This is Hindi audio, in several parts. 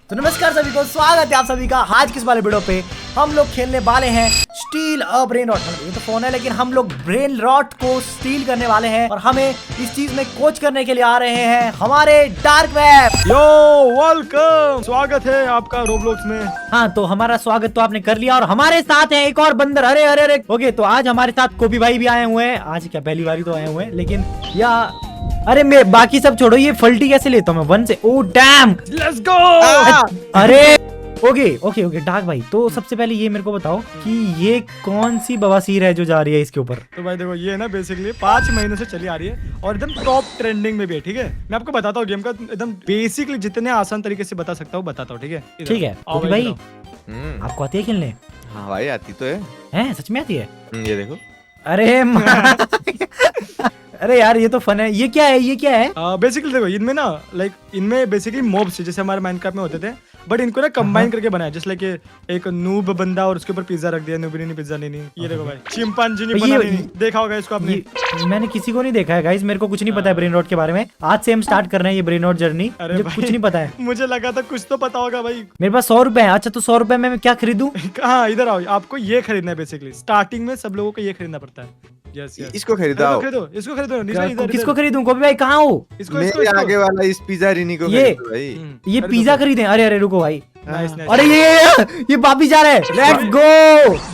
तो नमस्कार सभी को, स्वागत है आप सभी का आज किस वाले वीडियो पे। हम लोग खेलने वाले हैं स्टील अ ब्रेन रॉट। ये तो फोन है लेकिन हम लोग ब्रेन रॉट को स्टील करने वाले हैं और हमें इस चीज में कोच करने के लिए आ रहे हैं हमारे डार्क वेब। यो वेलकम, स्वागत है आपका रोब्लॉक्स में। हाँ, तो हमारा स्वागत तो आपने कर लिया और हमारे साथ है एक और बंदर। अरे अरे अरे ओके, तो आज हमारे साथ कोबी भाई भी आए हुए हैं। आज क्या पहली बारी तो आए हुए हैं लेकिन या अरे मैं बाकी सब छोड़ो, ये फल्टी कैसे लेता हूँ मैं वन से। Oh damn, let's go. अरे ओके ओके ओके डार्क भाई, तो सबसे पहले ये मेरे को बताओ कि ये कौन सी बवासीर है जो जा रही है इसके ऊपर। तो भाई देखो, ये ना बेसिकली 5 महीनों से चली आ रही है और एकदम टॉप ट्रेंडिंग में भी है। ठीक है, मैं आपको बताता हूँ गेम का एकदम बेसिकली जितने आसान तरीके से बता सकता हूँ बताता हूँ। ठीक है ठीक है कोबी भाई, हम्म। आपको आती है खेलने? हाँ भाई, आती तो है। हैं सच में आती है? ये देखो। अरे अरे यार ये तो फन है। ये क्या है, ये क्या है? बेसिकली देखो, इनमें ना लाइक इनमें बेसिकली मॉब्स जैसे हमारे माइनक्राफ्ट में होते थे, बट इनको ना कंबाइन करके बनाया, जैसे लाइक एक नूब बंदा और उसके ऊपर पिज्जा रख दिया। नूबनी पिज्जा नहीं। ये देखो भाई, चिंपांजी नहीं बना नहीं देखा होगा इसको आपने। मैंने किसी को नहीं देखा है गाइस, मेरे को कुछ नहीं पता है ब्रेन रॉट के बारे में। आज से हम स्टार्ट कर रहे हैं ये ब्रेन रॉट जर्नी। मुझे कुछ नहीं पता है। मुझे लगा था कुछ तो पता होगा भाई। मेरे पास 100 रुपए है। अच्छा, तो 100 रुपए में मैं क्या खरीदूं? हाँ इधर आओ, आपको ये खरीदना है। बेसिकली स्टार्टिंग में सब लोगों को ये खरीदना पड़ता है। यस यस, इसको खरीदाओ। इसको खरीदो इधर किसको खरीदूं? कोबी भाई कहाँ हो? इसको मेरे आगे वाला इस पिज्जा रिनी को ये- खरीदो भाई। ये पिज्जा खरीदे? अरे अरे रुको भाई, नाइस नाइस। अरे ये वापिस जा रहा है। Let's go.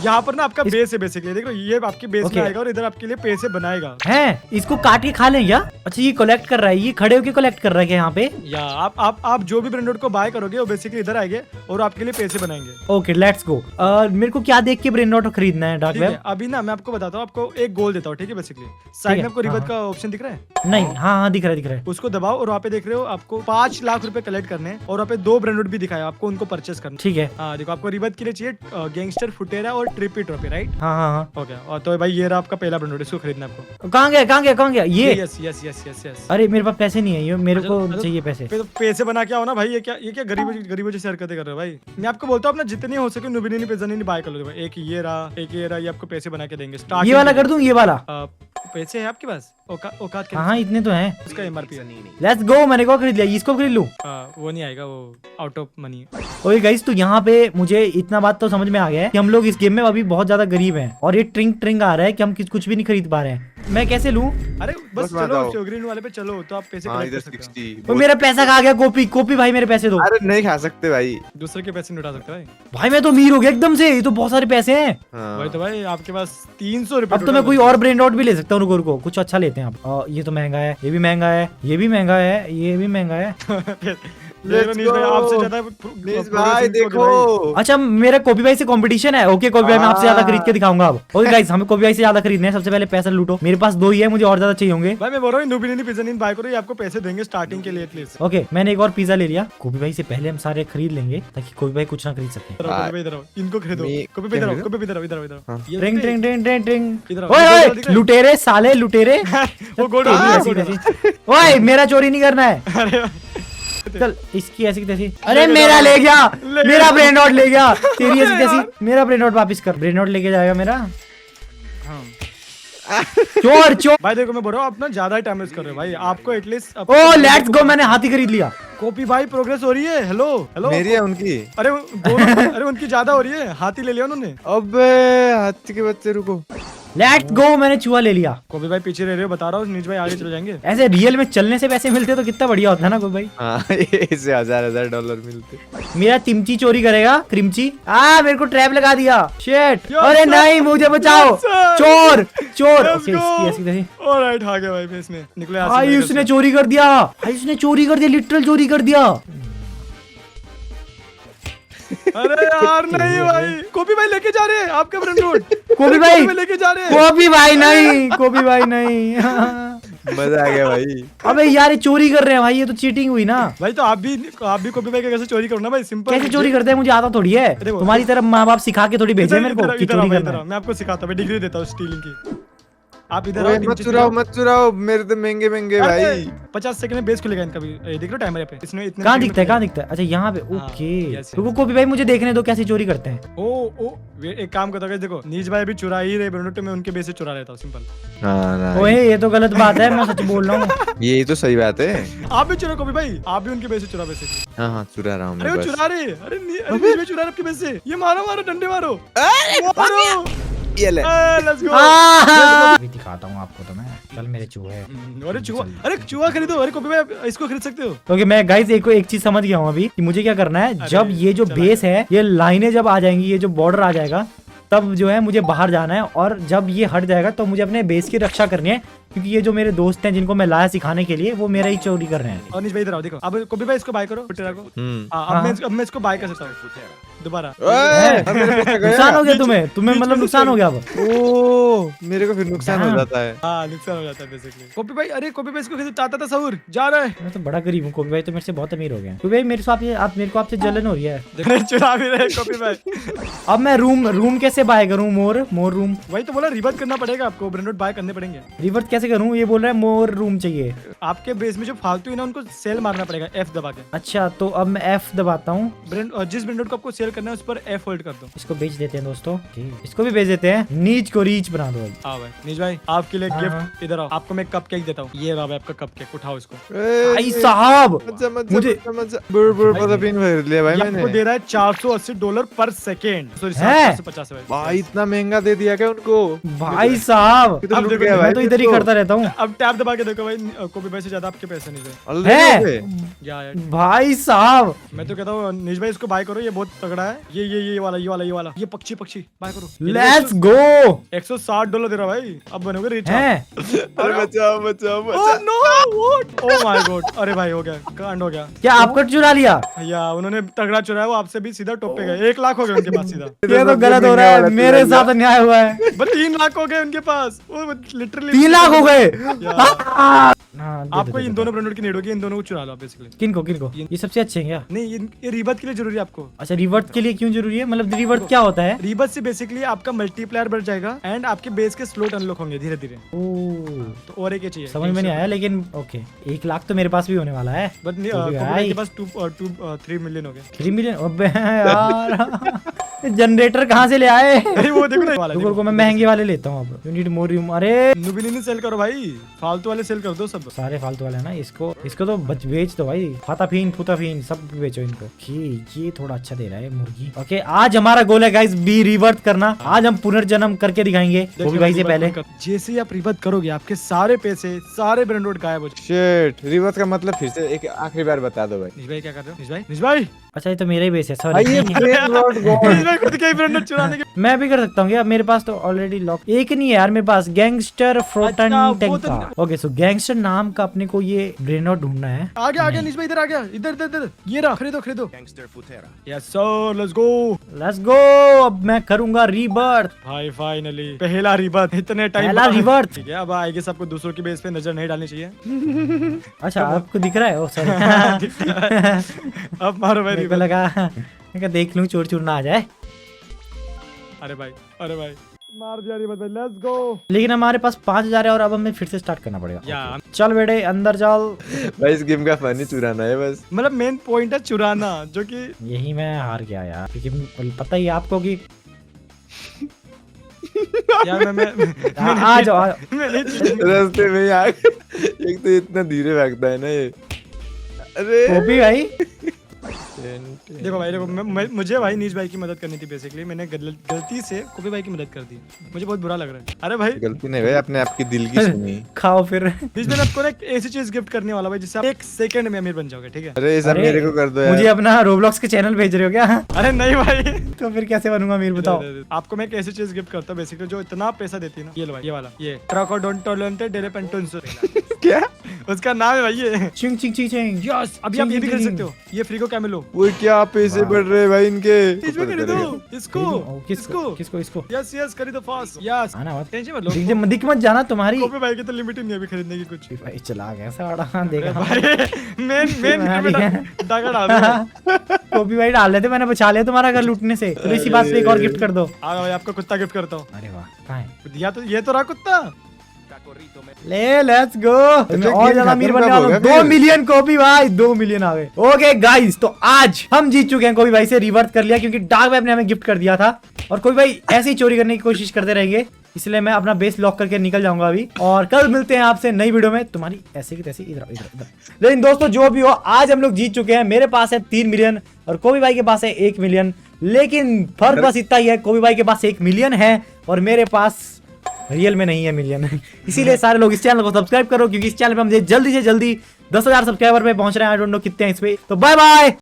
यहाँ पर ना आपका बेस है बेसिकली। देखो ये आपके बेस Okay. में आएगा और इधर आपके लिए पैसे बनाएगा। हैं, इसको काट के खा लें क्या? अच्छा, ये कलेक्ट कर रहा है, ये खड़े होके कलेक्ट कर रहा है क्या यहाँ पे? या आप जो भी ब्रांड नोट को बाय करोगे वो बेसिकली इधर आएंगे और आपके लिए पैसे बनाएंगे। Okay let's go. मेरे को क्या देख के ब्रेन नोट खरीदना है डार्क ठीक वेब? है, अभी ना मैं आपको बताता हूँ, आपको एक गोल देता हूँ। ठीक है, बेसिकली साइड में आपको रिवर्स का ऑप्शन दिख रहा है। नहीं, हाँ हाँ दिख रहा है दिख रहा है। उसको दबाओ और वहाँ पे देख रहे हो आपको 5 लाख रुपए कलेक्ट करने हैं और वहाँ पे 2 ब्रांड नोट भी दिखाया, आपको उनको परचेस करना। ठीक है। हाँ देखो, आपको रिवर्स के लिए चाहिए गैंगस्टर फुटेरा और ट्रिपी ट्रॉफी, राइट? हाँ हाँ हाँ। ओके, और तो भाई ये रहा आपका पहला ब्रांड नोट, इसको खरीदना है आपको। कहाँ गया कहाँ गया कहाँ गया ये? Yes yes yes yes yes. अरे मेरे पास पैसे नहीं है, ये मेरे को अच्छा, चाहिए पैसे। तो पैसे बना के आओ ना भाई। ये क्या गरीबों जैसी हरकतें कर रहे हो भाई। मैं आपको बोलता हूँ अपना जितनी हो सके नुबिनी पिज्जा नहीं बाय कर लो भाई। एक ये रहा, ये आपको पैसे बना के देंगे। स्टार्ट ये वाला कर दूं, ये वाला? पैसे है आपके पास? औकात के हाँ इतने तो हैं। उसका एमआरपी है। Let's go. मैंने को खरीद लिया, इसको खरीद लूं? वो नहीं आएगा, वो out of money. Okay guys, तो यहाँ पे मुझे इतना बात तो समझ में आ गया है कि हम लोग इस गेम में अभी बहुत ज्यादा गरीब हैं और ये ट्रिंग आ रहा है कि हम कुछ भी नहीं खरीद पा रहे हैं। मैं कैसे लूं? अरे बस चलो ग्रीन वाले पे चलो, तो आप पैसे हाँ, कलेक्ट कर इधर सकते हो। 60। तो मेरा पैसा कहाँ गया? कॉपी भाई मेरे पैसे दो। अरे नहीं खा सकते भाई। दूसरे के पैसे नहीं उठा सकते भाई। भाई मैं तो अमीर हो गया एकदम से, ये तो बहुत सारे पैसे हैं। हाँ। भाई तो भाई आपके पास 300 रुपए। अब तो मैं कोई और ब्रेन रॉट भी ले सकता हूँ। रुको कुछ अच्छा लेते हैं आप। ये तो महंगा है, ये भी महंगा है, ये भी महंगा है, ये भी महंगा है। Let's go। आपसे ज्यादा प्लीज भाई देखो। अच्छा, मेरा कॉपी भाई से कंपटीशन है। ओके कॉपी भाई, मैं आपसे ज्यादा खरीद के दिखाऊंगा अब। ओके गाइस, हमें कॉपी भाई से ज्यादा खरीदने हैं। सबसे पहले पैसा लूटो। मेरे पास 2 ही है, मुझे और ज्यादा चाहिए होंगे। भाई मैं बोल रहा हूँ नुबिनी पिज्जा नहीं बाय करो, ये आपको पैसे देंगे स्टार्टिंग के लिए एटलीस्ट। ओके, मैंने एक और पिज्जा ले लिया। कॉपी भाई से पहले हम सारे खरीद लेंगे ताकि कॉपी भाई कुछ ना खरीद सके। इधर आओ, इनको खरीदो। कॉपी पे इधर आओ, कॉपी पे इधर आओ, इधर आओ, इधर आओ। ये ट्रिंग ट्रिंग ट्रिंग ट्रिंग ट्रिंग। इधर आओ, ओए इधर ओए दिख रहा है? लुटेरे साले लुटेरे। वो गोड तेरी ऐसी तैसी। ओए मेरा चोरी नहीं करना है। अरे चल इसकी ऐसी तैसी। अरे मेरा ले गया, मेरा ब्रेन नोट ले गया। तेरी ऐसी तैसी। मेरा ब्रेन नोट वापस कर। ब्रेन नोट लेके जाएगा मेरा। चोर। भाई देखो, मैं बोल रहा हूँ आप ना ज्यादा ही टाइम वेस्ट कर रहे हो भाई। आपको एटलीस्ट ओ लेट्स गो, मैंने हाथी खरीद लिया। कॉपी भाई प्रोग्रेस हो रही है। हेलो हेलो, मेरी है उनकी। अरे दोनों अरे उनकी ज्यादा हो रही है। हाथी ले लिया उन्होंने। अबे हाथी के बच्चे रुको। लेट्स गो, मैंने चूहा ले लिया। कॉपी भाई पीछे रह रहे हो, बता रहा हूँ। नीच भाई आगे चले जाएंगे। ऐसे रियल में चलने से पैसे मिलते तो कितना बढ़िया होता है ना कोई भाई। हाँ इससे $1000 मिलते। मेरा चिमची चोरी करेगा। क्रिमची मेरे को ट्रैप लगा दिया। शिट। Yes, अरे sir. नहीं, मुझे बचाओ। Yes, sir. चोर चोर। Let's okay, go. इसकी ऐसी तैसी। ऑलराइट, आ गया भाई फेस में निकले। भाई उसने चोरी कर दिया। भाई उसने चोरी कर दिया, लिटरल चोरी कर दिया। अरे यार नहीं भाई, कॉपी भाई लेके जा रहे हैं आपके ब्रेन नोट। कॉपी भाई लेके जा रहे हैं। कॉपी भाई नहीं, कॉपी भाई नहीं। मजा आ गया भाई। अबे यार ये चोरी कर रहे हैं भाई, ये तो चीटिंग हुई ना। भाई तो आप भी कॉपी भाई के कैसे चोरी करो ना भाई। सिंपल कैसे चोरी करते हैं मुझे आता थोड़ी है। देखो, तुम्हारी तरफ माँ बाप सिखा के थोड़ी भेजे मेरे को कि चोरी करना है। मैं आपको सिखाता हूँ, डिग्री देता हूँ स्टीलिंग की। आप इधर ओए, आओ, मत चुराओ मेरे तो महंगे महंगे भाई। 50 सेकंड में बेस खुलेगा इनका भी। देख रहे हो टाइमर यहाँ पे, इसने इतने कहाँ सेकंड दिखता है, में कहाँ दिखता है? अच्छा यहाँ पे, हाँ, ओके। yes, रुको कॉपी भाई, मुझे देखने दो कैसे चोरी करते हैं। ओ एक काम करता हूँ, देखो नीच भाई अभी चुरा ही रहे ब्रेनोट, मैं उनके बेस से चुरा लेता हूँ, सिंपल। हाँ ना, ओए ये तो गलत बात है, मैं सच बोल रहा हूँ। ये तो सही बात है। आप भी चुरा कॉपी भाई, आप भी उनके बेस से चुरा बेसिकली। हाँ चुरा रहा हूँ अरे मैं वो बस। चुरा रहे, अरे नीच भाई चुरा रहे आपके बेस से। ये मारो डंडे मारो, मारो। ये ले। Let's go. अभी दिखाता हूँ आपको तो मैं। चल मेरे चूहे। अरे चूहा खरीदो। अरे कॉपी भाई इसको खरीद सकते हो। ओके मैं गाइस एक चीज समझ गया हूँ अभी कि मुझे क्या करना है। जब ये जो चला बेस है, ये लाइनें जब आ जाएंगी, ये जो बॉर्डर आ जाएगा, तब जो है मुझे बाहर जाना है। और जब ये हट जाएगा तो मुझे अपने बेस की रक्षा करनी है, क्योंकि ये जो मेरे दोस्त हैं जिनको मैं लाया सिखाने के लिए, वो मेरा ही चोरी कर रहे हैं। और नीच भाई इधर आओ, देखो अब कॉपी भाई इसको बाय करो फुटेरा को। अब मैं इसको बाय कर सकता हूँ दोबारा। ओए, मेरे पैसा गया। नुकसान हो गया तुम्हें मतलब नुकसान हो गया अब। ओ, मेरे को फिर नुकसान हो जाता है। हाँ नुकसान हो जाता है बेसिकली। कॉपी भाई, अरे कॉपी भाई इसको खरीद चाहता था सहूर, जा रहा है। मैं तो बड़ा गरीब हूँ, कॉपी भाई तो मेरे से बहुत अमीर हो गया। कॉपी भाई मेरे से आप मेरे को आपसे जलन हो रही है। चुरा भी रहे कॉपी भाई। अब मैं रूम कैसे बाय करूँ? मोर रूम। वही तो बोला, रिबर्थ करना पड़ेगा आपको, ब्रेनोट बाय करने पड़ेंगे। रिवर्स कैसे करूँ? ये बोल रहा है मोर रूम चाहिए। आपके बेस में जो फालतू है ना, उनको सेल मारना पड़ेगा F दबा के। अच्छा तो अब मैं F दबाता हूँ। जिस ब्रेनोट को आपको सेल करना है उस पर F होल्ड कर दो। इसको बेच देते हैं दोस्तों, इसको भी बेच देते हैं। नीच को रीच बना दो। हाँ भाई नीच भाई, आपके लिए हाँ, गिफ्ट। इधर आओ, आपको मैं कप केक देता हूँ। ये रहा भाई आपका कप केक, उठाओ इसको। भाई साहब मुझे पता पिन भर लिया भाई ये मैंने। आपको दे रहा है $480 पर सेकेंड। सॉरी है? 750 है भाई इतना महंगा दे दिया क्या उनको? भाई साहब ये तो अब लूट देखो, गया मैं भाई तो इधर ही इसको। करता रहता हूँ। अब टैब दबा के देखो भाई, कॉपी भाई से ज्यादा आपके पैसे नहीं थे। अल्ले है? हो गए। यार भाई साहब मैं तो कहता हूँ नीच भाई इसको बाय करो, ये बहुत तगड़ा है। ये वाला ये पक्षी बाय करो। Let's go. $160 दे रहा भाई, अब बनोगे रिच। है अरे बचाओ बचाओ ओह बचाओ। No, what? Oh my God, अरे भाई हो गया, कांड हो गया। क्या आपको चुरा लिया? या उन्होंने तगड़ा चुराया, वो आपसे भी सीधा टॉप पे गए। 1 लाख हो गए उनके पास सीधा। ये तो गलत हो रहा है, मेरे साथ अन्याय हुआ है। बस 3 लाख हो गए उनके पास, वो लिटरली 3 लाख हो गए। हाँ, आपको इन दोनों ब्रांड की नीड होगी, इन दोनों को चुरा लो बेसिकली। किनको ये सबसे अच्छे हैं क्या? नहीं ये रीबर्थ के लिए जरूरी है आपको। अच्छा रिवर्ट के लिए क्यों जरूरी है? मतलब रिवर्ट क्या होता है? रीबर्थ से बेसिकली आपका मल्टीप्लायर बढ़ जाएगा एंड आपके बेस के स्लॉट अनलॉक होंगे धीरे धीरे। ओह तो और एक चाहिए, समझ में नहीं आया, लेकिन ओके 1 लाख तो मेरे पास भी होने वाला है। बट भाई। के पास 3 मिलियन हो गए। 3 मिलियन? अबे यार जनरेटर कहाँ से ले आए? अरे वो देखो ना वाला, रुको मैं महंगे वाले लेता हूँ अब। You need more room. अरे नुबिनी सेल करो भाई, फालतू वाले सेल कर दो सब। सारे फालतू वाले हैं ना, इसको तो बेच दो भाई। फूताफीन सब बेचो इनको। ये थोड़ा अच्छा दे रहा है मुर्गी। ओके आज हमारा गोल है गाइस बी रिवर्ट करना। आज हम पुनर्जन्म करके दिखाएंगे वो भी भाई से पहले। जैसे ही आप रिवर्ट करोगे आपके सारे पैसे, सारे ब्रांड गायब हो जाएंगे। शिट, रिवर्स का मतलब फिर से एक आखिरी बार बता दो भाई। निश भाई क्या कर रहे हो? निश भाई अच्छा ये तो मेरा ही बेस है, भाई ये सॉरी। Brain rot God. निश भाई खुद के ही ब्रांड चुराने के। मैं भी कर सकता हूँ क्या? मेरे पास तो ऑलरेडी लॉक एक नहीं है यार मेरे पास। गैंगस्टर फ्रोटन अच्छा, वो टेंका। तो- ओके सो गैंगस्टर नाम का अपने को ये ब्रेन आउट ढूंढना है। आ गया निश भाई, इधर आ गया, इधर ये रहा, खरीदो। Yes sir, let's go. अब मैं करूंगा रीबर्थ। भाई फाइनली पहला रिबर्थ इतने टाइम पहला rebirth। ठीक है, अब आगे सबको दूसरों की बेस पे नजर नहीं डालनी चाहिए। अच्छा आपको दिख रहा है? ओ सॉरी अब मारो भाई मेरे को rebirth। लगा मैं देख लूं चोर ना आ जाए। अरे भाई मार दिया रिबर्थ भाई, लेट्स गो। लेकिन हमारे पास 5000 है और अब हमें फिर से स्टार्ट करना पड़ेगा। या चल बेटे अंदर चल। भाई इस गेम का फनी चुराना है बस। मतलब मेन पॉइंट है चुराना, जो कि यही मैं हार गया यार, क्योंकि पता ही है आपको कि यार मैं आ जाओ। मैं नहीं चीटिंग। रास्ते में ही आ गए। एक तो इतना धीरे भागता है ना ये। अरे वो भी भाई देखो मुझे भाई नीच भाई की मदद करनी थी बेसिकली। मैंने गलती से कॉपी भाई की मदद कर दी, मुझे बहुत बुरा लग रहा है। अरे भाई गलती नहीं भाई, अपने आपकी दिल की सुनी। खाओ फिर। नीच भाई आपको ना एक ऐसी चीज गिफ्ट करने वाला भाई जिससे आप 1 सेकंड में अमीर बन जाओगे, ठीक है? अरे ये सब मेरे को कर दो यार। मुझे अपना रोब्लॉक्स के चैनल भेज रहे हो क्या? अरे नहीं भाई, तो फिर कैसे बनूंगा अमीर बताओ। आपको मैं एक ऐसी चीज गिफ्ट करता हूँ बेसिकली जो इतना पैसा देती है ना। ये लो भाई, ये वाला, ये ट्राकोडोंटोलेंटे डेरेपेंटोन्स। क्या? उसका नाम है भाई ये। चिंग चिंग चिंग चिंग। यस, अभी आप ये भी खरीद सकते हो, ये फ्री को कैमेलो। वो क्या पैसे बढ़ रहे भाई इनके। इसमें खरीदो इसको, किसको? यस खरीदो फास्ट। यस आना मत। टेंशन मत लो, दिख मत जाना तुम्हारी। कॉपी भाई की तो लिमिट ही नहीं है अभी खरीदने की कुछ। भाई चला गया साड़ा देखा। भाई मेन डागा डाल दो। कॉपी भाई डाल लेते, मैंने बचा लिया तुम्हारा घर लूटने से। तो इसी बात पे एक और गिफ्ट कर दो। आ भाई आपको कुत्ता गिफ्ट करता हूँ। अरे वाह कहाँ है? या तो ये तो रहा कुत्ता। ले लेट्स गो। मैं और गेम ज्यादा खत्म अमीर बनने कब वाला हूँ। होगा 2 फिर? मिलियन कॉपी भाई, 2 मिलियन आ गए। ओके गाइस, तो आज हम जीत चुके हैं। कॉपी भाई से रिवर्स कर लिया क्योंकि डार्क वेब ने हमें गिफ्ट कर दिया था। और कोई भाई ऐसी ही चोरी करने की कोशिश करते रहेंगे, इसलिए मैं अपना बेस लॉक करके निकल जाऊंगा अभी। और कल मिलते हैं आपसे नई वीडियो में। तुम्हारी ऐसे की तैसी इधर इधर इधर। लेकिन दोस्तों जो भी हो, आज हम लोग जीत चुके हैं। मेरे पास है 3 मिलियन और कोबी भाई के पास है 1 मिलियन। लेकिन फर्क बस इतना ही है, कोबी भाई के पास 1 मिलियन है और मेरे पास रियल में नहीं है मिलियन। इसीलिए सारे लोग इस चैनल को सब्सक्राइब करो, क्योंकि इस चैनल पे हम जल्दी से जल्दी 10,000 सब्सक्राइबर पे पहुंच रहे हैं। आई डोंट नो कितने हैं इस पे। तो बाय बाय।